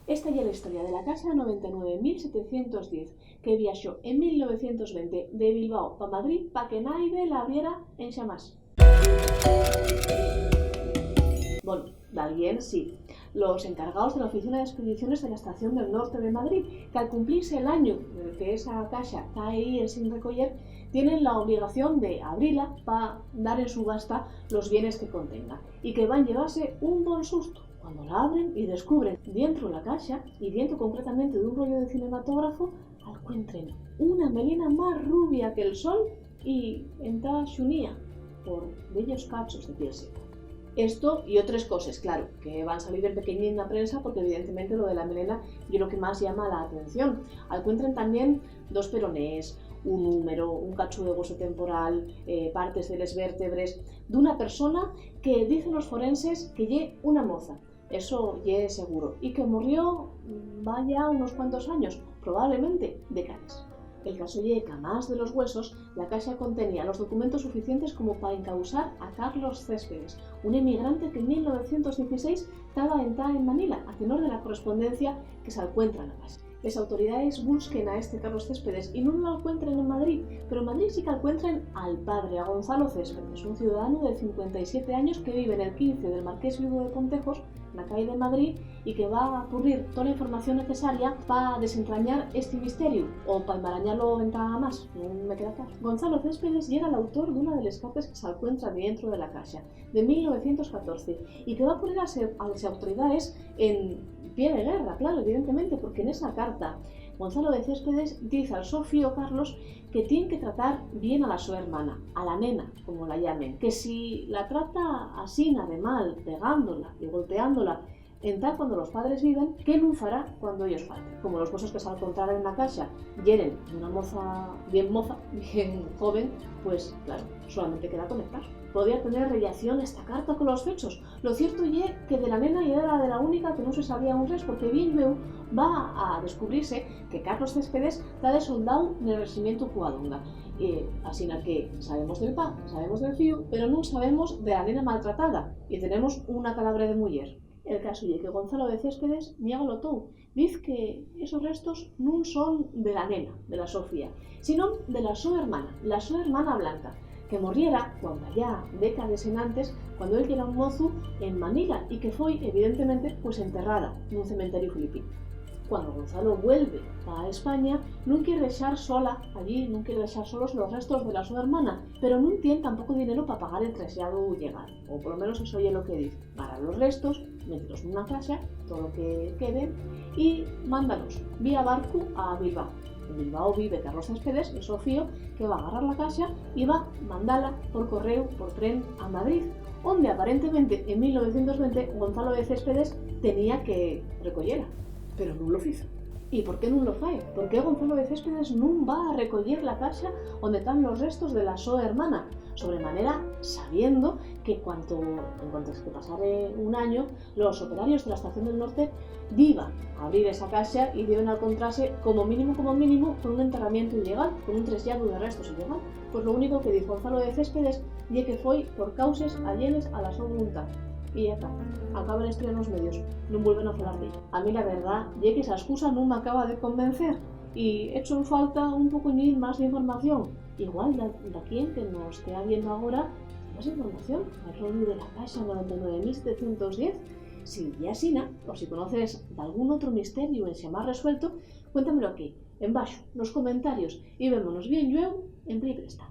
Esta ya es la historia de la casa 99.710 que viajó en 1920 de Bilbao para Madrid para que nadie la viera en xamás. Bueno, bien sí. Los encargados de la Oficina de Expediciones de la Estación del Norte de Madrid, que al cumplirse el año en el que esa casa está ahí sin recoger, tienen la obligación de abrirla para dar en subasta los bienes que contenga y que van a llevarse un buen susto cuando la abren y descubren dentro de la caja, y dentro concretamente de un rollo de cinematógrafo, encuentren una melena más rubia que el sol y entra xunía por bellos cachos de piel seca. Esto y otras cosas, claro, que van a salir en pequeñín en la prensa porque evidentemente lo de la melena es lo que más llama la atención. Encuentran también dos peronés, un número, un cacho de hueso temporal, partes de las vértebres de una persona que dicen los forenses que ye una moza. Eso ye seguro. Y que murió vaya unos cuantos años, probablemente décadas. El caso ye que, además de los huesos, la caja contenía los documentos suficientes como para encausar a Carlos Céspedes, un emigrante que en 1916 estaba en Manila, a tenor de la correspondencia que se encuentra en la casa. Las autoridades busquen a este Carlos Céspedes y no lo encuentren en Madrid, pero en Madrid sí que encuentran al padre, a Gonzalo Céspedes, un ciudadano de 57 años que vive en el 15 del Marqués Vivo de Pontejos, en la calle de Madrid, y que va a ocurrir toda la información necesaria para desentrañar este misterio o para enmarañarlo en nada más. No me queda claro. Gonzalo Céspedes era el autor de una de las cartas que se encuentra dentro de la caja, de 1914, y que va a poner a las autoridades en pie de guerra, claro, evidentemente, porque en esa carta Gonzalo de Céspedes dice al Sofío Carlos que tiene que tratar bien a la su hermana, a la nena, como la llamen, que si la trata así, de mal, pegándola y golpeándola, entrar cuando los padres viven, que no fará cuando ellos falten. Como los huesos que se encontraron en la casa hieren de una moza, bien joven, pues claro, solamente queda conectar. Podía tener relación esta carta con los hechos. Lo cierto es que de la nena ya era de la única que no se sabía un res, porque bien va a descubrirse que Carlos Céspedes está de soldado en el regimiento Covadonga. Así que sabemos del pa, sabemos del fío, pero no sabemos de la nena maltratada, y tenemos una calavera de mujer. El caso es que Gonzalo de Céspedes niégalo todo. Dice que esos restos no son de la nena, de la Sofía, sino de la su hermana Blanca, que muriera cuando ya décadas en antes, cuando él era un mozo en Manila y que fue evidentemente pues enterrada en un cementerio filipino. Cuando Gonzalo vuelve a España, no quiere dejar sola allí, no quiere dejar solos los restos de la su hermana, pero no tiene tampoco dinero para pagar el traslado llegar, o por lo menos eso es lo que dice. Para los restos, mételos en una caja, todo lo que quede, y mándalos vía barco a Bilbao. En Bilbao vive Carlos Céspedes, el Sofío, que va a agarrar la caja y va a mandarla por correo, por tren a Madrid, donde aparentemente en 1920 Gonzalo de Céspedes tenía que recogerla, pero no lo hizo. ¿Y por qué no lo fue? ¿Por qué Gonzalo de Céspedes no va a recoger la caja donde están los restos de la su hermana? Sobremanera sabiendo que en cuanto que pasare un año, los operarios de la Estación del Norte iban a abrir esa caja y deben encontrarse como mínimo con un enterramiento ilegal, con un traslado de restos ilegal. Pues lo único que dijo Gonzalo de Céspedes es que fue por causas allenes a la su voluntad. Y ya está, acaba la historia en los medios, no vuelven a hablar de ella. A mí la verdad es que esa excusa no me acaba de convencer y he hecho en falta un poco más de información. Igual de quien que nos esté viendo ahora más información al rollo de la casa 99.710. Si ya sina, o si conoces de algún otro misterio en se más resuelto, cuéntamelo aquí, en baixo, nos comentarios, y vémonos bien luego en Play Presta.